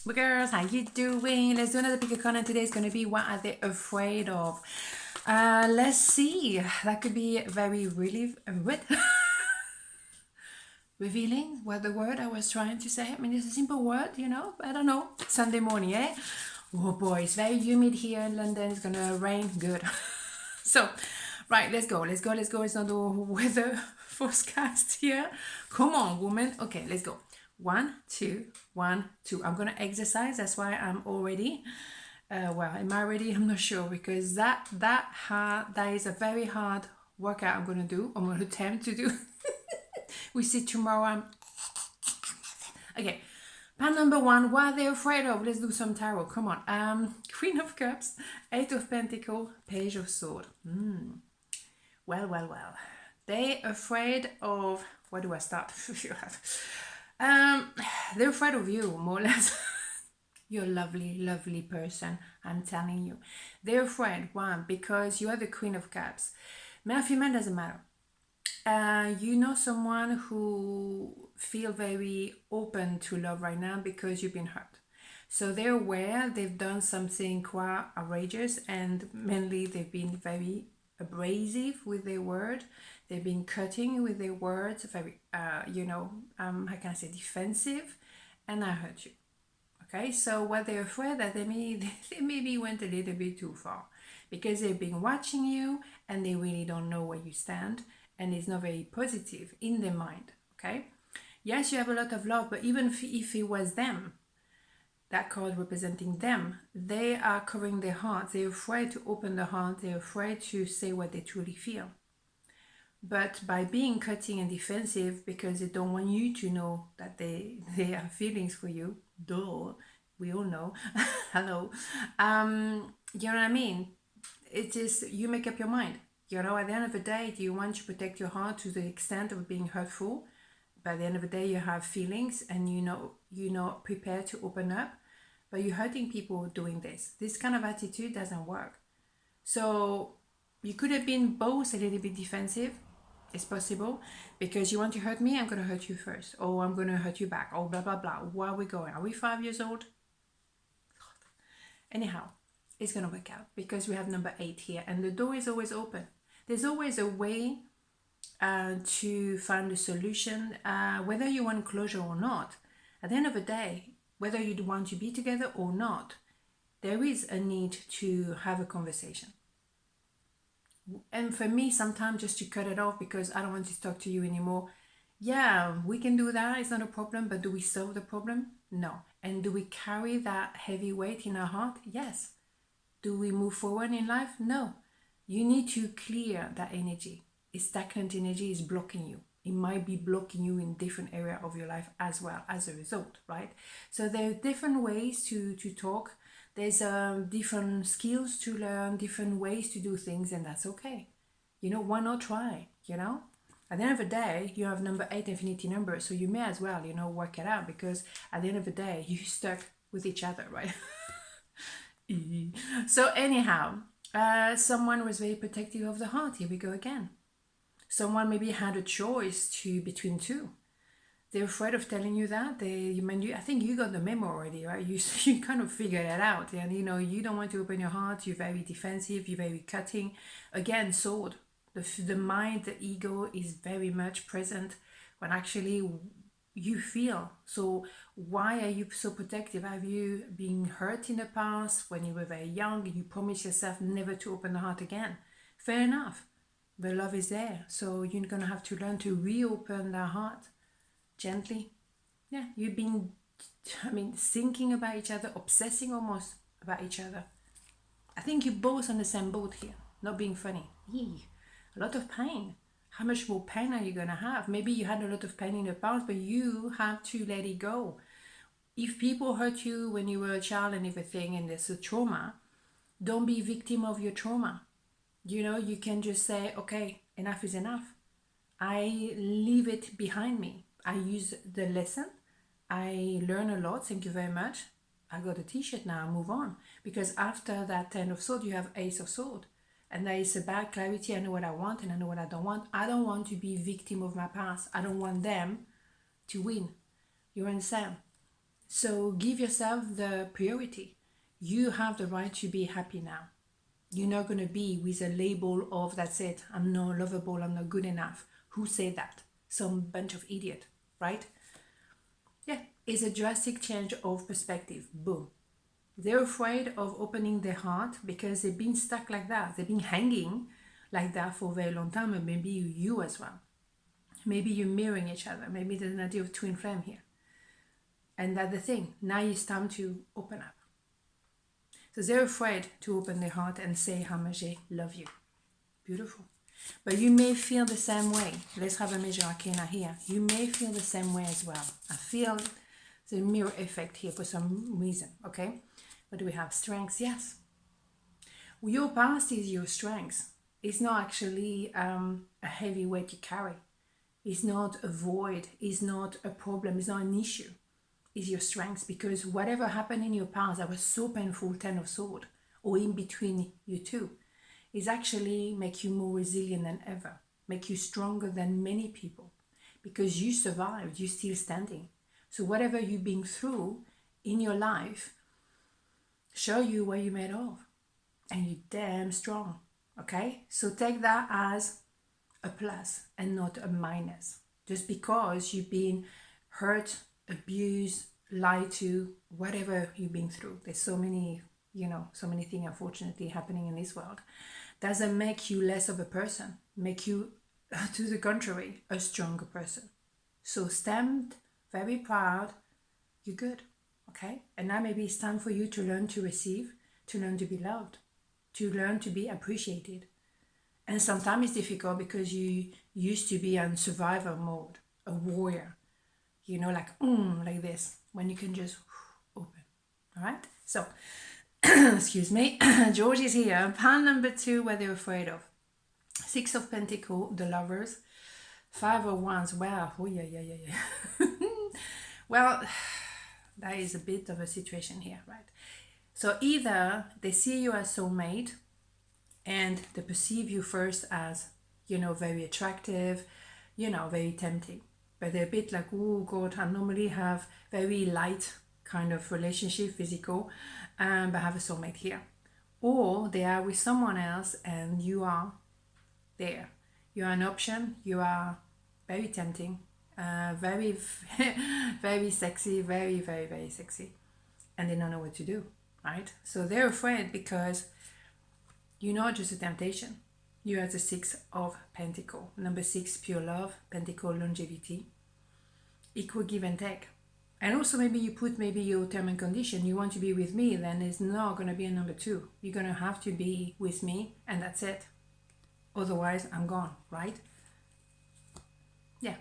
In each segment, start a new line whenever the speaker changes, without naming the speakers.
Girls, how you doing? Let's do another pick a card, and today is going to be what are they afraid of? Let's see. That could be very revealing. What the word I was trying to say? I mean, it's a simple word, I don't know. Sunday morning, eh? Oh boy, it's very humid here in London. It's gonna rain. Good. So, right, let's go. Let's go. Let's go. It's not the weather forecast here. Come on, woman. Okay, let's go. 1, 2, 1, 2. I'm gonna exercise. That's why I'm all ready. Well, am I ready? I'm not sure because that is a very hard workout I'm gonna do. I'm gonna attempt to do. We see tomorrow. Okay. Pan number 1, what are they afraid of? Let's do some tarot. Come on. Queen of Cups, 8 of Pentacles, Page of Sword. Well. They're afraid of... Where do I start? They're afraid of you, more or less. You're a lovely, lovely person, I'm telling you. They're afraid, one, because you are the Queen of Cups. Male, female, doesn't matter. You know someone who feel very open to love right now because you've been hurt. So they're aware they've done something quite outrageous, and mainly they've been very abrasive with their word. They've been cutting with their words, very, how can I say, defensive, and I hurt you. Okay, so what they're afraid that they maybe went a little bit too far because they've been watching you and they really don't know where you stand, and it's not very positive in their mind. Okay, yes, you have a lot of love, but even if it was them, that card representing them, they are covering their heart. They're afraid to open the heart. They're afraid to say what they truly feel. But by being cutting and defensive because they don't want you to know that they have feelings for you, duh, we all know. Hello. You know what I mean? It is, you make up your mind. At the end of the day, do you want to protect your heart to the extent of being hurtful? By the end of the day, you have feelings and you're not prepared to open up, but you're hurting people doing this. This kind of attitude doesn't work. So you could have been both a little bit defensive. It's possible because you want to hurt me, I'm going to hurt you first, or I'm going to hurt you back, or blah blah blah. Where are we going? Are we 5 years old? Anyhow, it's going to work out because we have number 8 here, and the door is always open. There's always a way to find a solution, whether you want closure or not. At the end of the day, whether you want to be together or not, there is a need to have a conversation. And for me, sometimes just to cut it off because I don't want to talk to you anymore. Yeah, we can do that. It's not a problem. But do we solve the problem? No. And do we carry that heavy weight in our heart? Yes. Do we move forward in life? No. You need to clear that energy. Stagnant energy is blocking you. It might be blocking you in different area of your life as well as a result, right? So there are different ways to talk. There's different skills to learn, different ways to do things, and that's okay. Why not try? At the end of the day, you have number 8 infinity number, so you may as well, work it out, because at the end of the day, you're stuck with each other, right? So anyhow, someone was very protective of the heart. Here we go again. Someone maybe had a choice between two. They're afraid of telling you that. I think you got the memo already, right? You kind of figured it out, and you don't want to open your heart. You're very defensive. You're very cutting. Again, sword. The mind, the ego is very much present when actually you feel. So why are you so protective? Have you been hurt in the past when you were very young and you promised yourself never to open the heart again? Fair enough. The love is there. So you're going to have to learn to reopen the heart gently. Yeah, you've been, thinking about each other, obsessing almost about each other. I think you're both on the same boat here. Not being funny. Eee, a lot of pain. How much more pain are you going to have? Maybe you had a lot of pain in the past, but you have to let it go. If people hurt you when you were a child and everything, and there's a trauma, don't be a victim of your trauma. You can just say, okay, enough is enough. I leave it behind me. I use the lesson. I learn a lot. Thank you very much. I got a t-shirt now. I move on. Because after that 10 of sword, you have ace of sword. And there is about clarity. I know what I want and I know what I don't want. I don't want to be victim of my past. I don't want them to win. You understand? So give yourself the priority. You have the right to be happy now. You're not going to be with a label of that's it, I'm not lovable, I'm not good enough. Who said that? Some bunch of idiot, right? Yeah, it's a drastic change of perspective. Boom. They're afraid of opening their heart because they've been stuck like that. They've been hanging like that for a very long time, and maybe you as well. Maybe you're mirroring each other. Maybe there's an idea of twin flame here. And that's the thing. Now it's time to open up. So they're afraid to open their heart and say how much they love you. Beautiful. But you may feel the same way. Let's have a major arcana here. You may feel the same way as well. I feel the mirror effect here for some reason, okay? What do we have? Strengths, yes. Your past is your strengths. It's not actually a heavy weight to carry. It's not a void. It's not a problem. It's not an issue. It's your strengths, because whatever happened in your past that was so painful, Ten of Swords, or in between you two, is actually make you more resilient than ever, make you stronger than many people, because you survived, you're still standing. So whatever you've been through in your life, show you what you're made of, and you're damn strong, okay? So take that as a plus and not a minus. Just because you've been hurt, abused, lied to, whatever you've been through, there's so many, so many things unfortunately happening in this world, doesn't make you less of a person, make you, to the contrary, a stronger person. So stand very proud, you're good, okay? And now maybe it's time for you to learn to receive, to learn to be loved, to learn to be appreciated. And sometimes it's difficult because you used to be on survivor mode, a warrior, like this, when you can just open, all right? So, excuse me, George is here. Pile number 2, what they're afraid of. 6 of Pentacles, the Lovers. 5 of Wands, wow, oh yeah. Well, that is a bit of a situation here, right? So either they see you as soulmate and they perceive you first as, very attractive, very tempting. But they're a bit like, oh God, I normally have very light kind of relationship, physical, but I have a soulmate here. Or they are with someone else and you are there. You are an option, you are very tempting, very, very sexy, very, very, very sexy. And they don't know what to do, right? So they're afraid because you're not just a temptation. You are the 6 of Pentacles. Number 6, pure love. Pentacle, longevity. Equal give and take. And also maybe you put your term and condition. You want to be with me, then it's not going to be a number 2. You're going to have to be with me and that's it. Otherwise, I'm gone, right? Yeah.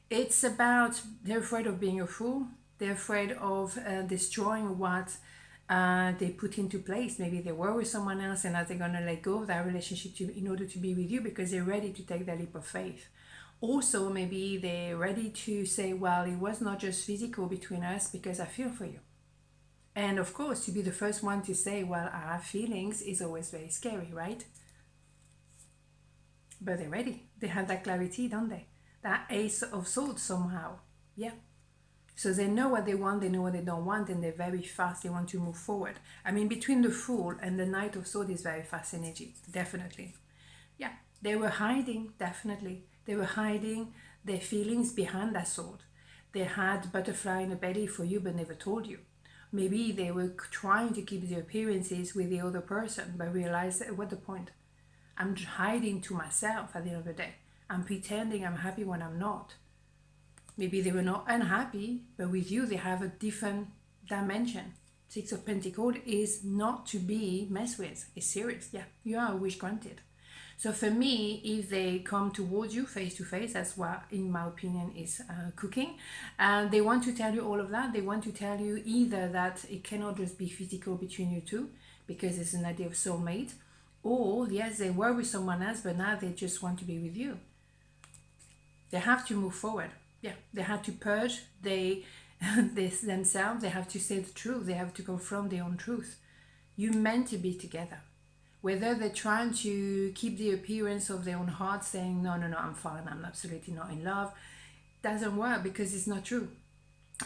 It's about, they're afraid of being a fool. They're afraid of destroying what they put into place. Maybe they were with someone else and now they're going to let go of that relationship in order to be with you because they're ready to take that leap of faith. Also, maybe they're ready to say, well, it was not just physical between us because I feel for you. And of course, to be the first one to say, well, I have feelings is always very scary, right? But they're ready. They have that clarity, don't they? That Ace of Swords somehow. Yeah. So they know what they want, they know what they don't want, and they're very fast. They want to move forward. I mean, between the Fool and the Knight of Swords is very fast energy, definitely. Yeah, they were hiding, definitely. They were hiding their feelings behind that sword. They had butterfly in the belly for you, but never told you. Maybe they were trying to keep the appearances with the other person, but realized, what's the point? I'm hiding to myself at the end of the day. I'm pretending I'm happy when I'm not. Maybe they were not unhappy, but with you they have a different dimension. 6 of Pentacles is not to be messed with. It's serious. Yeah, you are a wish granted. So for me, if they come towards you face to face, that's what, in my opinion, is cooking. And they want to tell you all of that. They want to tell you either that it cannot just be physical between you two, because it's an idea of soulmate, or yes, they were with someone else, but now they just want to be with you. They have to move forward. Yeah, they have to purge themselves. They have to say the truth. They have to confront their own truth. You're meant to be together. Whether they're trying to keep the appearance of their own heart, saying, no, I'm fine, I'm absolutely not in love, doesn't work because it's not true.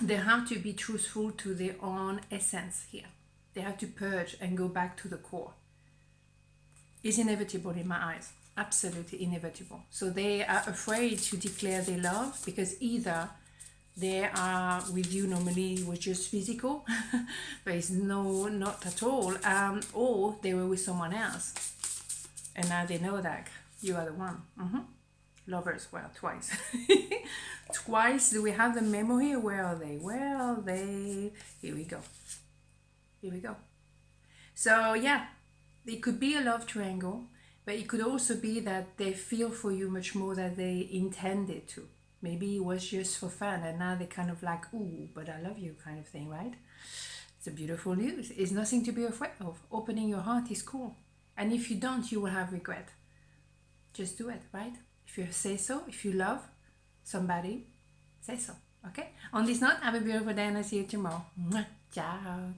they have to be truthful to their own essence here. They have to purge and go back to the core. It's inevitable in my eyes. Absolutely inevitable. So they are afraid to declare their love because either they are with you normally was just physical, but it's not at all, or they were with someone else and now they know that you are the one. Lovers, well, twice. Twice. Do we have the memo here? Where are they? Where are they? Here we go. Here we go. So yeah, it could be a love triangle, but it could also be that they feel for you much more than they intended to. Maybe it was just for fun and now they kind of like, ooh, but I love you kind of thing, right? It's a beautiful news. It's nothing to be afraid of. Opening your heart is cool. And if you don't, you will have regret. Just do it, right? If you say so, if you love somebody, say so. Okay? On this note, have a beautiful day and I'll see you tomorrow. Ciao.